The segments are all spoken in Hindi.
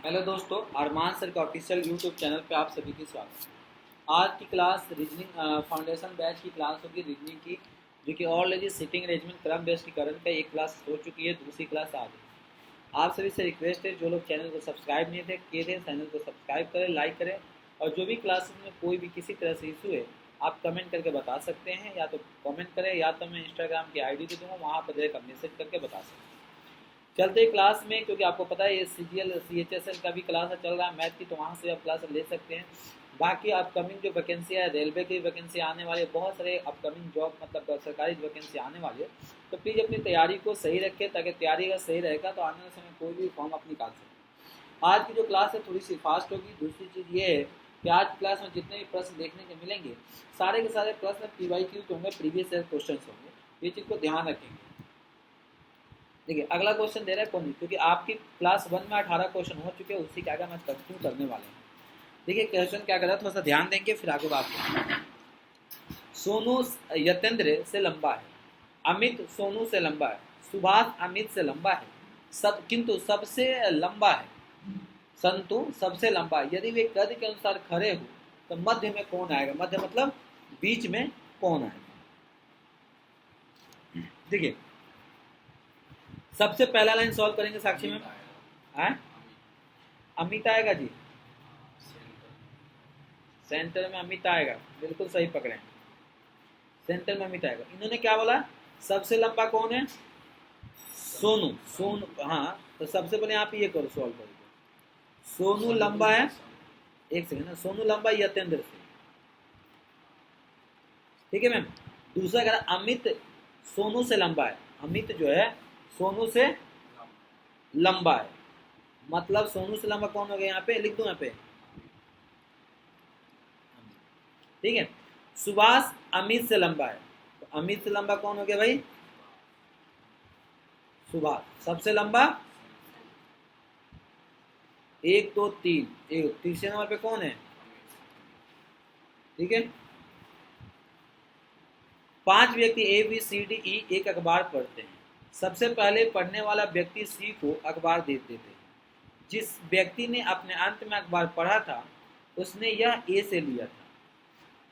हेलो दोस्तों, अरमान सर का ऑफिशियल यूट्यूब चैनल पे आप सभी की स्वागत है। आज की क्लास रीजनिंग फाउंडेशन बैच की क्लास होगी रीजनिंग की, जो कि ऑलरेडी सिटिंग अरेंजमेंट क्रम बेस्डीकरण का एक क्लास हो चुकी है, दूसरी क्लास आ गई। आप सभी से रिक्वेस्ट है, जो लोग चैनल को सब्सक्राइब नहीं थे किए थे, चैनल को सब्सक्राइब करें, लाइक करें, और जो भी क्लासेस में कोई भी किसी तरह से इशू है आप कमेंट करके बता सकते हैं। या तो कमेंट करें या तो मैं इंस्टाग्राम की ID दे दूँगा, वहाँ पर डायरेक्ट मैसेज करके बता सकते हैं। चलते क्लास में, क्योंकि आपको पता है ये CGL CHSL का भी क्लास चल रहा है मैथ की, तो वहाँ से आप क्लास ले सकते हैं। बाकी अपकमिंग जो वैकेंसी है, रेलवे की वैकेंसी आने वाली है, बहुत सारे अपकमिंग जॉब मतलब सरकारी वैकेंसी आने वाली है, तो प्लीज़ अपनी तैयारी को सही रखें, ताकि तैयारी अगर सही रहेगा तो आने वाले समय कोई भी फॉर्म आप निकाल सकते हैं। आज की जो क्लास है थोड़ी सी फास्ट होगी। दूसरी चीज़ ये है कि आज की क्लास में जितने भी प्रश्न देखने को मिलेंगे, सारे के सारे प्रश्न PYQ के होंगे, प्रीवियस ईयर क्वेश्चन होंगे। ये चीज़ को ध्यान रखेंगे। देखिए अगला क्वेश्चन दे रहा है कौन, क्योंकि आपकी क्लास 1 में 18 क्वेश्चन हो चुके हैं, उसी के आगे हम कंटिन्यू करने वाले हैं। देखिए क्वेश्चन क्या कर रहा है, थोड़ा सा ध्यान देंगे फिर आगे बात करेंगे। सोनू यतेंद्र से लंबा है, अमित सोनू से लंबा है, सुभाष अमित से लंबा है, किंतु सबसे लंबा है, संतु सबसे लंबा है। यदि वे कद के अनुसार खड़े हो तो मध्य में कौन आएगा? मध्य मतलब बीच में कौन आएगा? देखिए सबसे पहला लाइन सॉल्व करेंगे साक्षी में। अमित आएगा जी, सेंटर में अमित आएगा, बिल्कुल सही पकड़े, सेंटर में अमित आएगा। इन्होंने क्या बोला, सबसे लंबा कौन है? सोनू। सोनू, हाँ, तो सबसे पहले आप ये करो, सॉल्व करो। सोनू लंबा है, एक सेकंड ना, सोनू लंबा यतेंद्र से, ठीक है मैम। दूसरा कह रहा अमित सोनू से लंबा है, अमित जो है सोनू से लंबा है, मतलब सोनू से लंबा कौन हो गया? यहाँ पे लिख दो, यहाँ पे, ठीक है। सुभाष अमित से लंबा है, तो अमित से लंबा कौन हो गया भाई? सुभाष। सबसे लंबा 1 2 3, एक तीसरे नंबर पे कौन है? ठीक है। 5 व्यक्ति ABCDE एक अखबार पढ़ते हैं। सबसे पहले पढ़ने वाला व्यक्ति C को अखबार दे देते हैं। जिस व्यक्ति ने अपने अंत में अखबार पढ़ा था उसने यह A से लिया था।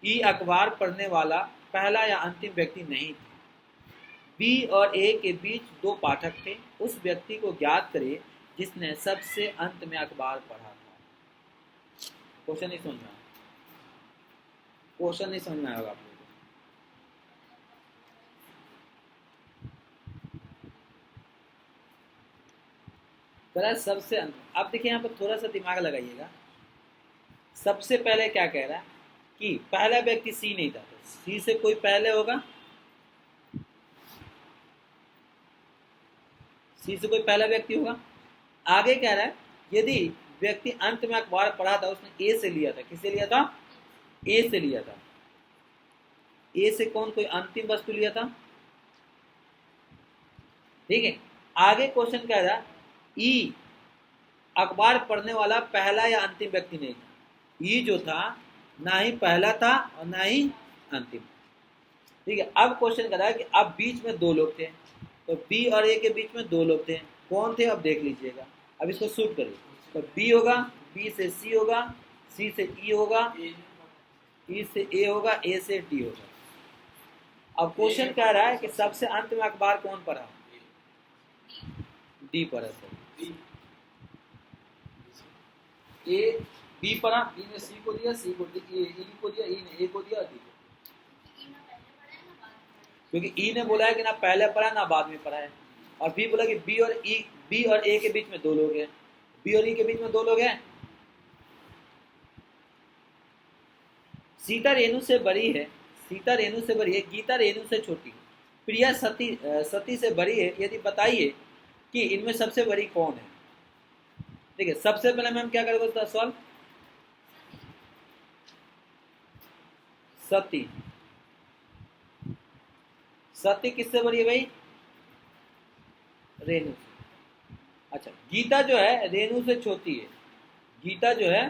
E अखबार पढ़ने वाला पहला या अंतिम व्यक्ति नहीं था। B और A के बीच 2 पाठक थे। उस व्यक्ति को ज्ञात करें जिसने सबसे अंत में अखबार पढ़ा था। क्वेश्चन नहीं समझना, क्वेश्चन नहीं समझना होगा आप लोगों को। सबसे अंत, अब देखिए यहाँ पर थोड़ा सा दिमाग लगाइएगा। सबसे पहले क्या कह रहा है कि पहला व्यक्ति C नहीं था, तो C से कोई पहले होगा, C से कोई पहला व्यक्ति होगा। आगे कह रहा है यदि व्यक्ति अंत में अखबार पढ़ा था उसने A से लिया था। किससे लिया था? A से लिया था। A से कौन कोई अंतिम वस्तु लिया था? ठीक है। आगे क्वेश्चन कह रहा है E अखबार पढ़ने वाला पहला या अंतिम व्यक्ति नहीं था। E जो था ना ही पहला था और ना ही अंतिम। ठीक है। अब क्वेश्चन कर रहा है कि अब बीच में 2 लोग थे, तो B और A के बीच में 2 लोग थे, कौन थे? अब देख लीजिएगा, अब इसको शूट करिए। तो B होगा, B से C होगा, C से E होगा, E से A होगा, A से D होगा। अब क्वेश्चन कह रहा है कि सबसे अंत में अखबार कौन पढ़ा? D पढ़ा सर। A B पढ़ा, B ने C को दिया, C को E को दिया, E ने A को दिया, D को, क्योंकि E ने बोला है कि ना पहले पढ़ा ना बाद में पढ़ा है, और B बोला कि B और A के बीच में 2 लोग हैं, B और E के बीच में 2 लोग हैं। सीता रेणु से बड़ी है, सीता रेणु से बड़ी है, गीता रेणु से छोटी है, प्रिया सती से बड़ी है, यदि बताइए कि इनमें सबसे बड़ी कौन है? देखिए सबसे पहले मैम क्या करेंगे उसका सवाल, सती। सती किससे बड़ी है भाई? रेणु से। अच्छा, गीता जो है रेणु से छोटी है, गीता जो है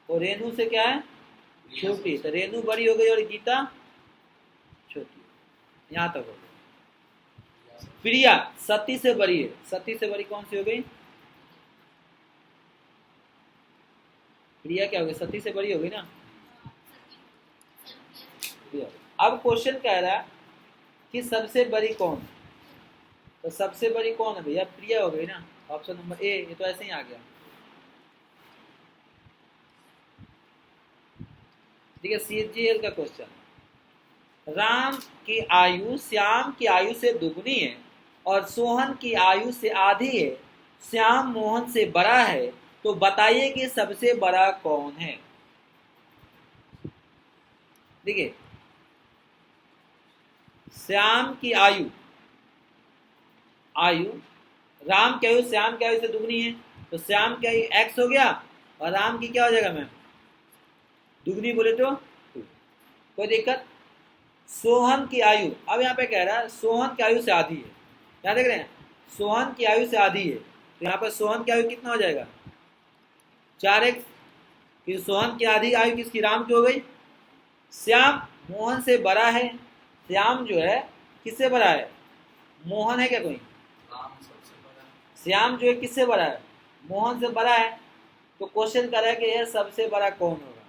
वो रेणु से क्या है? छोटी। तो रेणु बड़ी हो गई और गीता छोटी, यहाँ तक हो गई। प्रिया सती से बड़ी है, सती से बड़ी कौन सी हो गई? प्रिया क्या हो गई, सती से बड़ी हो गई ना। प्रिया। अब क्वेश्चन कह रहा है कि सबसे बड़ी कौन है, तो सबसे बड़ी कौन है भैया, प्रिया हो गई ना, ऑप्शन नंबर ए, ये तो ऐसे ही आ गया। ठीक है, सीजीएल का क्वेश्चन, राम की आयु श्याम की आयु से दुगनी है और सोहन की आयु से आधी है, श्याम मोहन से बड़ा है, तो बताइए कि सबसे बड़ा कौन है। देखिए, श्याम की आयु, आयु राम की आयु श्याम की आयु से दुगनी है, तो श्याम की आयु एक्स हो गया और राम की क्या हो जाएगा मैम, दुगनी बोले तो 2। कोई दिक्कत। सोहन की आयु, अब यहाँ पे कह रहा है सोहन की आयु से आधी है, क्या देख रहे हैं, सोहन की आयु से आधी है, तो यहाँ पर सोहन की आयु कितना हो जाएगा, 4x। फिर सोहन की आधी आयु किसकी, राम की हो गई। श्याम मोहन से बड़ा है, श्याम जो है किससे बड़ा है, मोहन है क्या कोई, श्याम जो है किससे बड़ा है, मोहन से बड़ा है, तो क्वेश्चन कर रहा है कि यह सबसे बड़ा कौन होगा,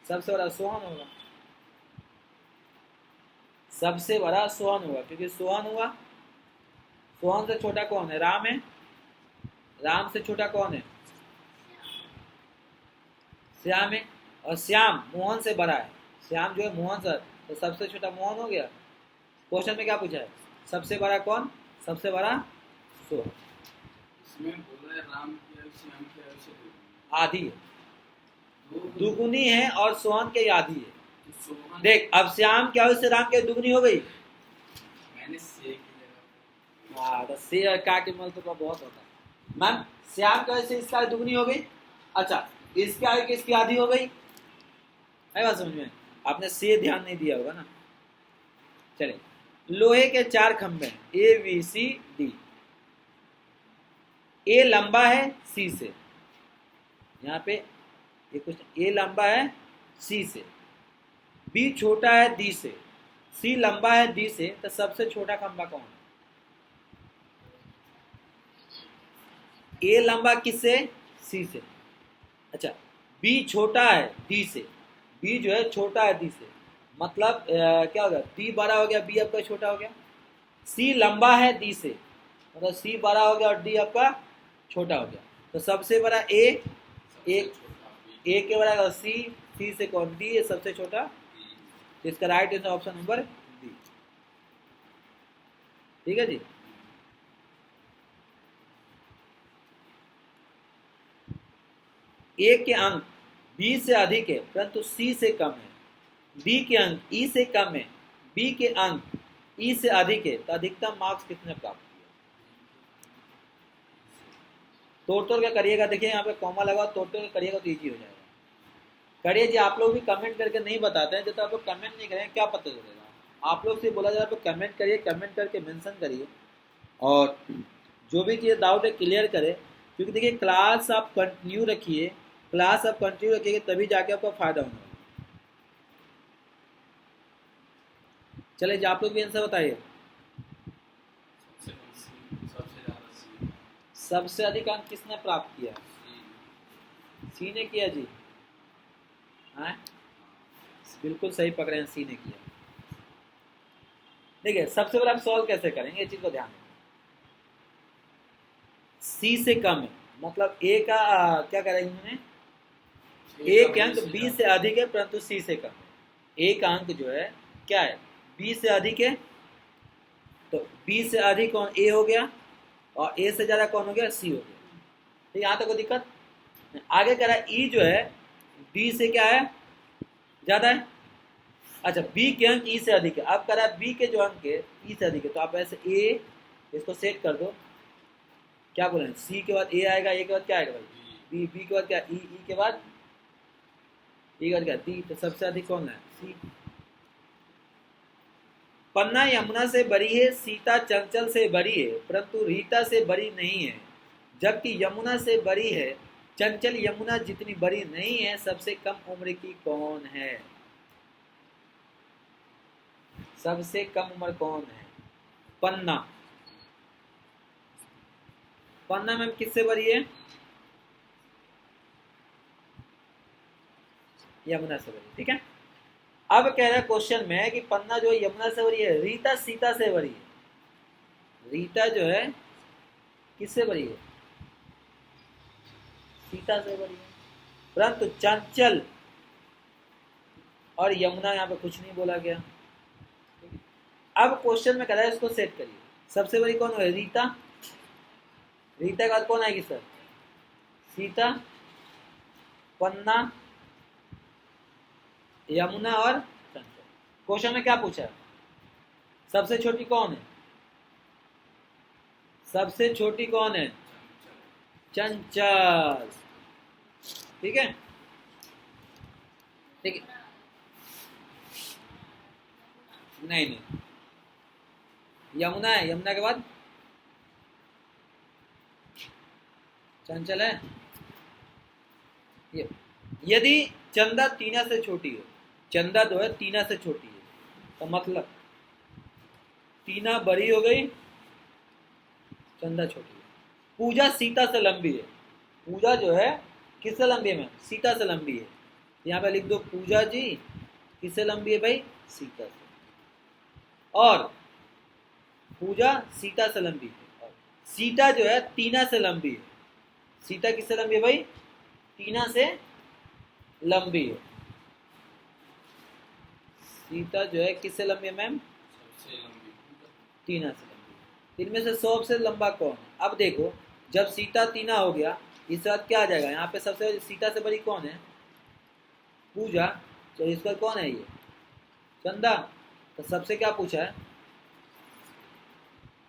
सबसे बड़ा सोहन होगा, सबसे बड़ा सोहन होगा, क्योंकि सोहन हुआ, सोहन से छोटा कौन है, राम है, राम से छोटा कौन है, श्याम है, और श्याम मोहन से बड़ा है, श्याम जो है मोहन से, तो सबसे छोटा मोहन हो गया। क्वेश्चन में क्या पूछा है, सबसे बड़ा कौन, सबसे बड़ा सोहन। इसमें बोल रहा है राम की आयु श्याम की आयु से आधी है, दुगुनी है और सोहन की आधी है। सोहन, देख अब श्याम की आयु से राम की दुगनी हो गई, मैंने से की जगह हाँ तो से और का के मल तो बहुत होता है मैम, श्याम की आयु से इसका आयु दुगनी हो गई, अच्छा इसकी आयु किसकी आधी हो गई, है बात समझ में, आपने से ध्यान नहीं दिया होगा ना। चलिए, लोहे के 4 खंभे ए बी सी डी, ए लंबा है सी से, यहाँ पे ये क्वेश्चन, ए लंबा है सी से, बी छोटा है डी से, सी लंबा है डी से, तो सबसे छोटा खंभा कौन है, ए लंबा किससे, सी से, अच्छा बी छोटा है डी से, बी जो है छोटा है डी से, मतलब क्या हो गया, डी बड़ा हो गया, बी आपका छोटा हो गया, सी लंबा है डी से, मतलब सी बड़ा हो गया और डी आपका छोटा हो गया, तो सबसे बड़ा ए, एक ए के बराबर सी, सी से कौन, डी है सबसे छोटा, तो इसका right answer option number D. ठीक है जी, ए के अंक बी से अधिक है परंतु सी से कम है, बी के अंक ई से कम है, बी के अंक ई से अधिक है, तो अधिकतम मार्क्स कितने प्राप्त किए, तोड़ तोड़ के करिएगा, देखिए यहाँ पे कॉमा लगा, तोड़ तोड़ के करिएगा तो इजी हो जाएगा। करिए जी, आप लोग भी कमेंट करके नहीं बताते हैं, जब तक आप लोग कमेंट नहीं करेंगे क्या पता चलेगा, आप लोग से बोला जाए तो कमेंट करिए, कमेंट करके मेंशन करिए, और जो भी चीज़ डाउट है क्लियर करें, क्योंकि देखिए क्लास आप कंटिन्यू रखिए, क्लास आप कंटिन्यू रखिएगा तभी जाके आपको फायदा होगा। चलिए जी, आप लोग भी आंसर बताइए, सबसे अधिक अंक किसने प्राप्त किया, सी ने किया जी, हाँ बिल्कुल सही पकड़े हैं, सी ने किया। देखिए सबसे पहले आप सॉल्व कैसे करेंगे, ये चीज को ध्यान रखें, सी से कम है, मतलब ए का क्या करेंगे इन्होंने, ए के अंक बी से अधिक है परंतु सी से कम है, ए का अंक जो है क्या है, बी से अधिक है, तो बी से अधिक कौन, ए हो गया, और ए से ज्यादा कौन हो गया, सी हो गया। तो यहाँ तक कोई दिक्कत, आगे कह रहा है ई जो है बी से क्या है, ज्यादा है, अच्छा बी के अंक ई से अधिक है, अब कह रहा है बी के जो अंक है ई से अधिक है, तो आप ऐसे ए इसको सेट कर दो, क्या बोले, सी के बाद ए आएगा, ए के बाद क्या आएगा भाई, बी, बी के बाद क्या, ई, ई के बाद ई के बाद क्या, डी, तो सबसे अधिक कौन है, सी। पन्ना यमुना से बड़ी है, सीता चंचल से बड़ी है परंतु रीता से बड़ी नहीं है, जबकि यमुना से बड़ी है, चंचल यमुना जितनी बड़ी नहीं है, सबसे कम उम्र की कौन है, सबसे कम उम्र कौन है, पन्ना, पन्ना मैम किससे बड़ी है, यमुना से भरी, ठीक है। अब कह रहा है क्वेश्चन में कि पन्ना जो है यमुना से भरी है, रीता सीता से भरी है। रीता जो है किससे भरी है? सीता से भरी है। परंतु चंचल और यमुना यहाँ पे कुछ नहीं बोला गया। अब क्वेश्चन में कह रहा है इसको सेट करिए। सबसे बड़ी कौन है? रीता। रीता का कौन आएगी सर? सीता, पन्ना, यमुना और चंचल। क्वेश्चन में क्या पूछा है? सबसे छोटी कौन है? सबसे छोटी कौन है? चंचल, ठीक है। ठीक है, नहीं नहीं, यमुना है, यमुना के बाद चंचल है। यदि चंदा टीना से छोटी है, चंदा जो है टीना से छोटी है, तो मतलब टीना बड़ी हो गई, चंदा छोटी है। पूजा सीता से लंबी है। पूजा जो है किससे लंबी है मैम? सीता से लंबी है। यहाँ पे लिख दो पूजा जी किससे लंबी है भाई? सीता से। और पूजा सीता से लंबी है। सीता जो है टीना से लंबी है। सीता किससे लंबी है भाई? टीना से लंबी है। सीता जो है किससे लंबी है मैम? सबसे लंबी पूजा। टीना से लंबी। इनमें से सबसे लंबा कौन है? अब देखो, जब सीता टीना हो गया, इसके बाद क्या आ जाएगा? यहाँ पे सबसे सीता से बड़ी कौन है? पूजा। तो इसका कौन है? ये चंदा। तो सबसे क्या पूछा है?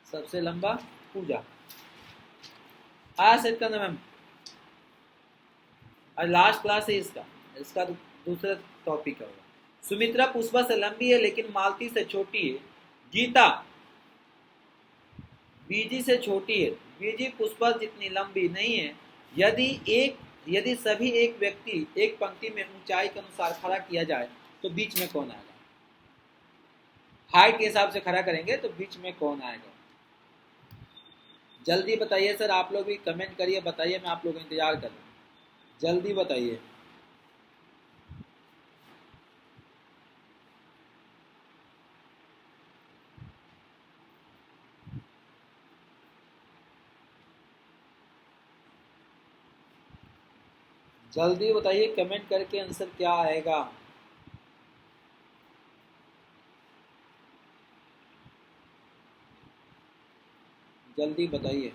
सबसे लंबा पूजा। आ सेट करना मैम। और लास्ट क्लास है इसका, इसका दूसरा टॉपिक होगा। सुमित्रा पुष्पा से लंबी है लेकिन मालती से छोटी है। गीता बीजी से छोटी है। बीजी पुष्पा जितनी लंबी नहीं है। यदि सभी एक व्यक्ति एक पंक्ति में ऊंचाई के अनुसार खड़ा किया जाए तो बीच में कौन आएगा? हाइट के हिसाब से खड़ा करेंगे तो बीच में कौन आएगा? जल्दी बताइए सर, आप लोग भी कमेंट करिए, बताइए, मैं आप लोग का इंतजार कर रहा हूँ, जल्दी बताइए। जल्दी बताइए, कमेंट करके आंसर क्या आएगा? जल्दी बताइए।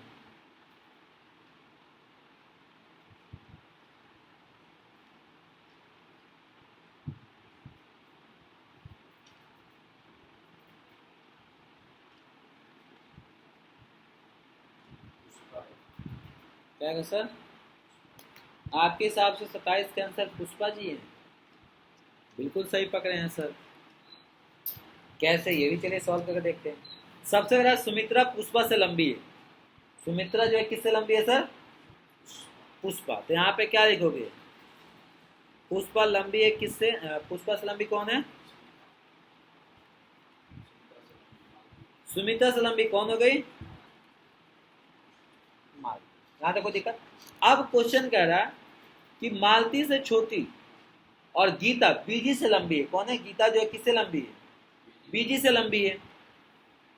क्या है सर? आपके हिसाब से 27 के आंसर पुष्पा जी हैं? बिल्कुल सही पकड़े हैं सर। कैसे, ये भी चलिए सॉल्व करके देखते हैं। सबसे पहला, सुमित्रा पुष्पा से लंबी है। सुमित्रा जो है किससे लंबी है सर? पुष्पा। तो यहाँ पे क्या लिखोगे? पुष्पा लंबी है किससे? पुष्पा से लंबी कौन है? सुमित्रा से लंबी कौन हो गई? मालती। यहाँ तक कोई दिक्कत? अब क्वेश्चन कह रहा है कि मालती से छोटी और गीता बीजी से लंबी है। कौन है? गीता जो है किससे लंबी है? बीजी से लंबी है।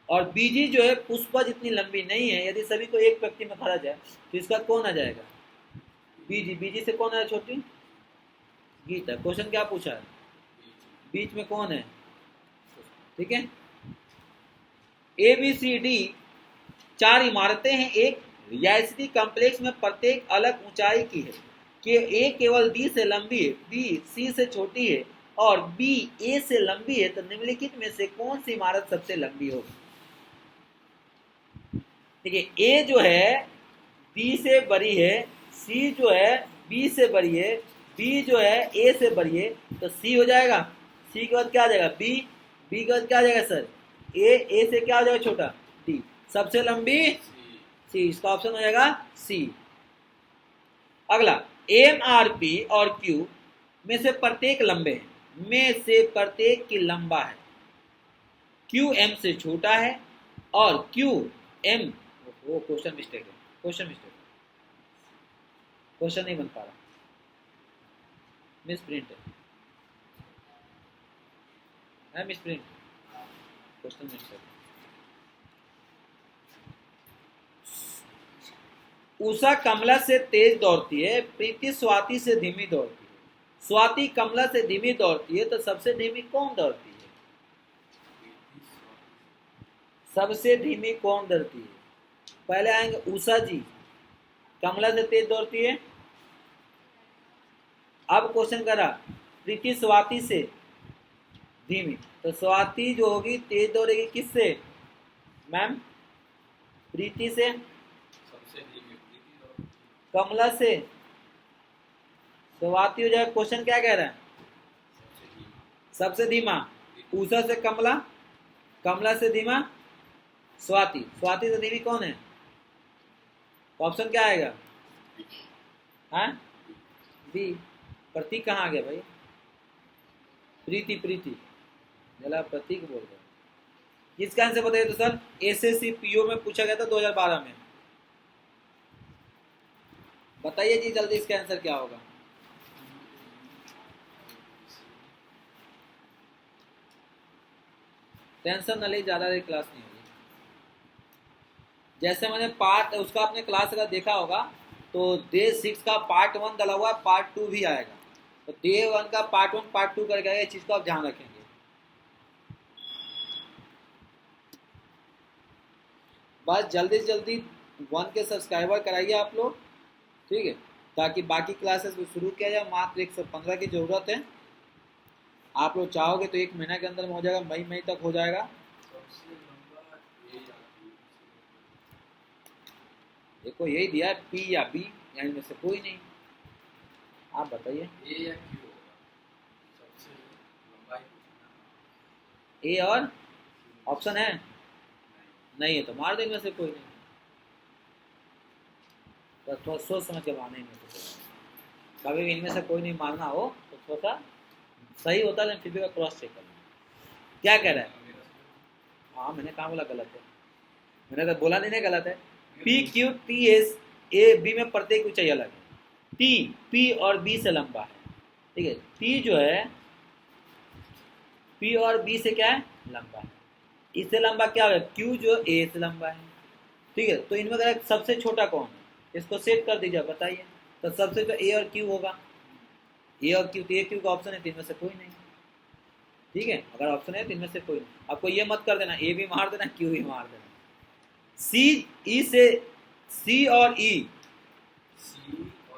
और बीजी जो है पुष्पा जितनी लंबी नहीं है। यदि सभी को एक व्यक्ति में खड़ा जाए तो इसका कौन आ जाएगा? बीजी। बीजी से कौन है छोटी? गीता। क्वेश्चन क्या पूछा है? बीच में कौन है? ठीक है। ए बी सी डी 4 इमारतें हैं एक रिहायशी कॉम्प्लेक्स में, प्रत्येक अलग ऊंचाई की है। कि ए केवल डी से लंबी है, बी सी से छोटी है और बी ए से लंबी है, तो निम्नलिखित में से कौन सी इमारत सबसे लंबी होगी? देखिए, ए जो है बी से बड़ी है, सी जो है बी से बड़ी है, बी जो है ए से बड़ी है, तो सी हो जाएगा। सी के बाद क्या आ जाएगा? बी। बी के बाद क्या आ जाएगा सर? ए से क्या हो जाएगा छोटा? डी। सबसे लंबी सी। इसका ऑप्शन हो जाएगा सी। अगला, एम आर पी और क्यू में से प्रत्येक लंबे हैं। में से प्रत्येक की लंबा है। क्यू एम से छोटा है और क्यू एम, वो क्वेश्चन मिस्टेक है, क्वेश्चन मिस्टेक, क्वेश्चन नहीं बन पा रहा, मिस प्रिंट है। है miss print question mister. Usha कमला से तेज दौड़ती है, प्रीति स्वाति से धीमी दौड़ती है। स्वाति कमला से धीमी दौड़ती है, तो सबसे धीमी कौन दौड़ती है? सबसे धीमी कौन दौड़ती है? पहले आएंगे उषा जी, कमला से तेज दौड़ती है। अब क्वेश्चन करा प्रीति स्वाति से धीमी, तो स्वाति जो होगी तेज दौड़ेगी किससे मैम? प्रीति से। सबसे धीमी प्रीति कमला से स्वाति हो जाएगा। क्वेश्चन क्या कह रहा है? सबसे धीमा। उषा से कमला, कमला से धीमा स्वाति, स्वाति से धीमी कौन है? ऑप्शन क्या आएगा? हाँ बी। प्रतीक कहाँ आ गया भाई? प्रीति, प्रीति जला प्रतीक बोल रहे। इसका आंसर बताइए तो सर। एसएससी पीओ में पूछा गया था 2012 में। बताइए जी जल्दी इसका आंसर क्या होगा? टेंशन न ले, ज्यादा देर क्लास नहीं होगी। जैसे मैंने पार्ट उसका अपने क्लास का देखा होगा, तो डे 6 का पार्ट 1 डला हुआ, पार्ट 2 भी आएगा। तो डे 1 का पार्ट 1 पार्ट 2 करके आएगा, इस चीज को आप ध्यान रखेंगे। बस जल्दी से जल्दी 1 के सब्सक्राइबर कराइए आप लोग, ठीक है, ताकि बाकी क्लासेस को शुरू किया जाए। मात्र 115 की जरूरत है। आप लोग चाहोगे तो 1 महीना के अंदर में हो जाएगा, मई तक हो जाएगा। सबसे लंबा ए या बी? देखो यही दिया है, पी या बी, यानी में से कोई नहीं। आप बताइए। ए या क्यू होगा? सबसे लंबा ही पूछना। ए और ऑप्शन है नहीं है तो मार देंगे, से कोई नहीं। तो थोड़ा सोच समझ के मारना ही नहीं। तो कभी भी इनमें से कोई नहीं मारना हो तो थोड़ा सही होता है, लेकिन फिर भी क्रॉस चेक करना। क्या कह रहा है? हाँ मैंने कहा बोला गलत है? मैंने तो बोला नहीं गलत है। P Q T S A B में प्रत्येक ऊंचाई अलग है। टी पी और बी से लंबा है, ठीक है। टी जो है पी और बी से क्या है? लंबा है। इससे लंबा क्या होगा? क्यू जो ए से लंबा है, ठीक है। तो इनमें अगर सबसे छोटा कौन है, इसको सेट कर दीजिए, बताइए। तो सबसे जो ए और क्यू होगा, ए और क्यू, तो ए क्यू का ऑप्शन है, तो इनमें से कोई नहीं, ठीक है। अगर ऑप्शन है तो इनमें से कोई नहीं। आपको ये मत कर देना ए भी मार देना, क्यू भी मार देना। सी ई से, सी और ई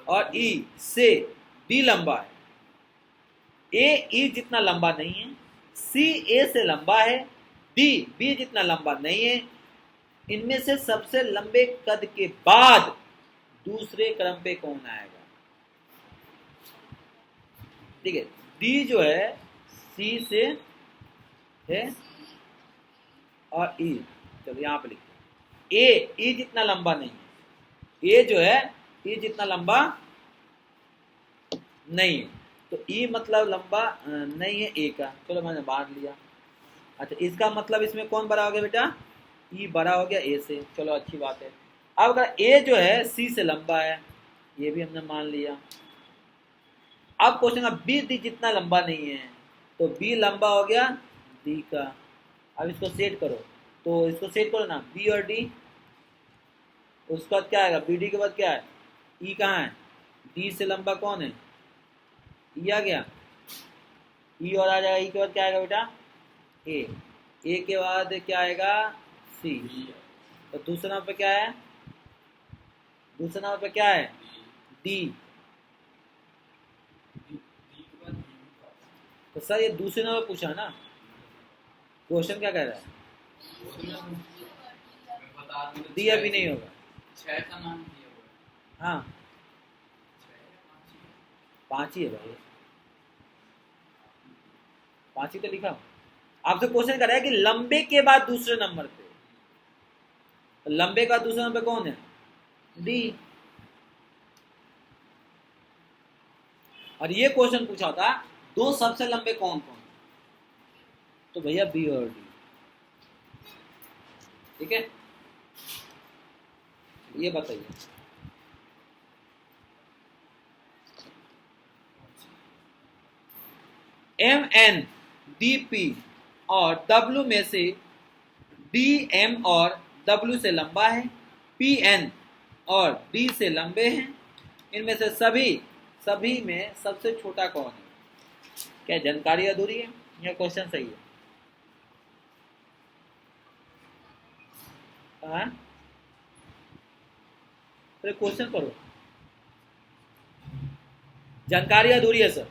और ई से बी लंबा है। ए ई जितना लंबा नहीं है, सी ए से लंबा है, डी बी जितना लंबा नहीं है। इनमें से सबसे लंबे कद के बाद दूसरे क्रम पे कौन आएगा? ठीक है। डी जो है सी से है और ई, चलो यहां पे लिखते हैं। ए ई जितना लंबा नहीं है, ए जो है ई जितना लंबा नहीं है, तो ई मतलब लंबा नहीं है ए का। चलो मैंने बांट लिया। अच्छा इसका मतलब इसमें कौन बड़ा हो गया बेटा? ई बड़ा हो गया ए से। चलो अच्छी बात है। अब अगर ए जो है सी से लंबा है, ये भी हमने मान लिया। अब क्वेश्चन बी डी जितना लंबा नहीं है, तो बी लंबा हो गया डी का। अब इसको सेट करो, तो इसको सेट करो ना, बी और डी। उसके बाद क्या आएगा? बी डी के बाद क्या है? ई कहाँ है? डी से लंबा कौन है? ई आ गया, ई और आ जाएगा। ई के बाद क्या आएगा बेटा? ए। ए के बाद क्या आएगा? सी। तो दूसरे नंबर पे क्या है? दूसरे नंबर पे क्या है? डी। तो सर ये दूसरे नंबर पूछा ना, क्वेश्चन क्या कह रहा है? डी अभी नहीं होगा। 6 का नाम दिया हुआ है। हाँ 6 या 5 ही है? 5 ही है भाई, 5 ही तो लिखा हो। आपसे क्वेश्चन कर रहा है कि लंबे के बाद दूसरे नंबर पे, तो लंबे का दूसरे नंबर पे कौन है? डी। और ये क्वेश्चन पूछा था दो सबसे लंबे कौन कौन, तो भैया बी और डी, ठीक है। ये बताइए एम एन डी पी और W में से D M और W से लंबा है, P N और D से लंबे हैं, इनमें से सभी में सबसे छोटा कौन है? क्या जानकारी अधूरी है या क्वेश्चन सही है? हाँ, तो क्वेश्चन पढ़ो। जानकारी अधूरी है सर।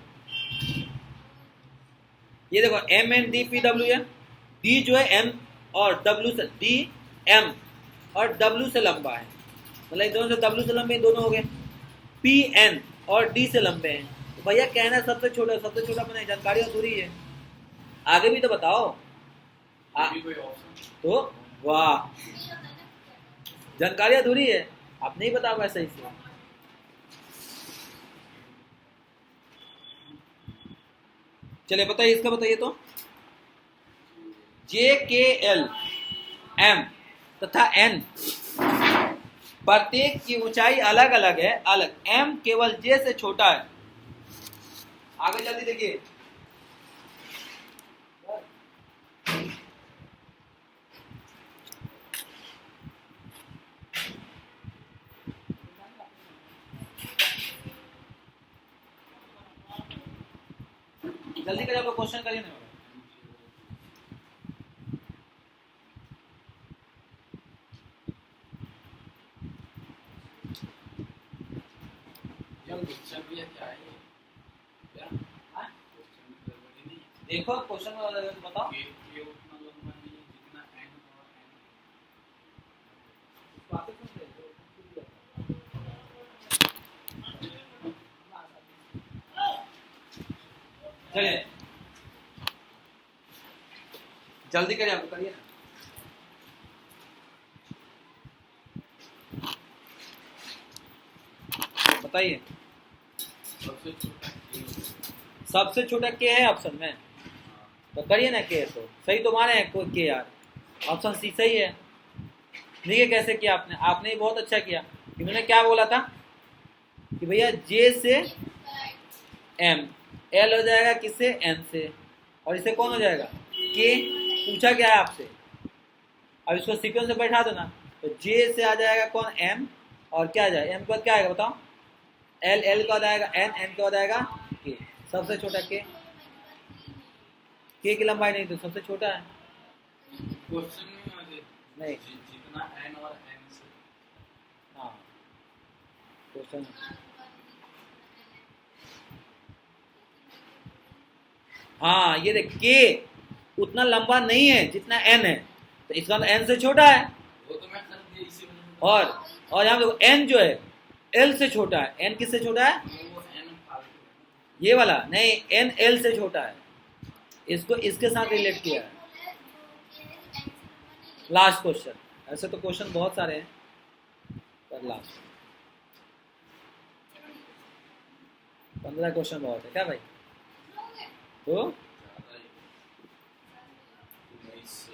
ये देखो MNDPW है, D जो है M और W से D M और W से लंबा है, मतलब दोनों से W से लंबे दोनों हो गए। P N और D से लंबे हैं, तो भैया कहना सबसे छोटा बनाए, जानकारी अधूरी है। आगे भी तो बताओ। कोई ऑप्शन तो वाह, जानकारी अधूरी है, आप नहीं बता पाए सही से। चलिए बताइए, इसका बताइए तो। JKL M तथा N प्रत्येक की ऊंचाई अलग अलग है, अलग। M केवल J से छोटा है। आगे जल्दी देखिए। जल्दी करिए, आपको क्वेश्चन करिए ना। क्वेश्चन भी है क्या है क्या क्वेश्चन भी गड़बड़ी नहीं है। देखो क्वेश्चन बताओ। के उतना लंबा नहीं है जितना n और चलिए जल्दी करिए, आपको करिए ना। बताइए। सबसे छोटा k सबसे छोटा के है ऑप्शन में, तो करिए ना के। तो सही तो माने हैं कोई के यार, ऑप्शन सी सही है। देखिए कैसे किया आपने, आपने ही बहुत अच्छा किया। इन्होंने क्या बोला था कि भैया J से M, L हो जाएगा किससे? N से, और इसे कौन हो जाएगा? K। पूछा क्या है आपसे, अब इसको सीक्वेंस में बैठा दो ना, तो J से आ जाएगा कौन? M, और क्या आ जाएगा? M के बाद क्या आएगा बताओ? L, L का हो जाएगा N, N का हो जाएगा K। सबसे छोटा K की लंबाई नहीं तो सबसे छोटा है। क्वेश्चन में मुझे नहीं, जितना n और n से हाँ क्वेश्चन, हाँ ये देख K उतना लंबा नहीं है जितना N है, तो इसका मतलब N से छोटा है। वो तो मैं कर दिया इसी में और यहाँ देखो N जो है L से छोटा है। N किससे छोटा है? वो n फालतू है। ये वाला नहीं, N L से छोटा है। इसको इसके साथ रिलेट किया है। लास्ट क्वेश्चन, ऐसे तो क्वेश्चन बहुत सारे हैं पर लास्ट 15 क्वेश्चन बहुत है क्या भाई? तो ज़्यादा ही 19 से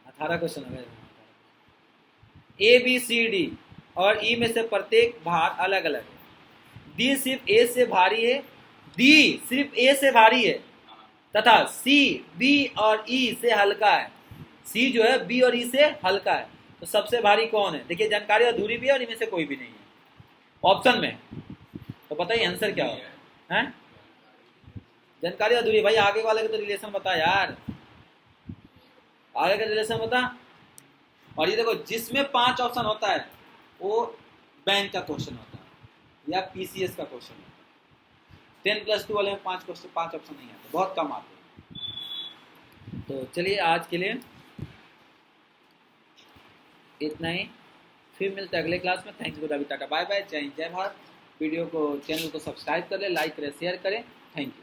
18 क्वेश्चन है। A B C D और E में से प्रत्येक भार अलग अलग है। D सिर्फ A से भारी है, D सिर्फ A से भारी है तथा C B और E से हल्का है। C जो है B और E से हल्का है, तो सबसे भारी कौन है? देखिए जानकारी अधूरी भी है और इनमें से कोई भी नहीं है ऑप्शन में, तो बताइए आंसर क्या होगा? हैं जानकारी अधूरी भाई, आगे वाले का तो रिलेशन बता यार, आगे का रिलेशन बता। और ये देखो जिसमें 5 ऑप्शन होता है वो बैंक का क्वेश्चन होता है या PCS का क्वेश्चन होता है। 10+2 वाले में 5 क्वेश्चन 5 ऑप्शन नहीं आते, बहुत कम आते हैं। तो चलिए आज के लिए इतना ही, फिर मिलते हैं अगले क्लास में। Thank you, ta ta bye bye, जय हिंद जय भारत। वीडियो को, चैनल को सब्सक्राइब कर ले, लाइक करें, शेयर करें। Thank you.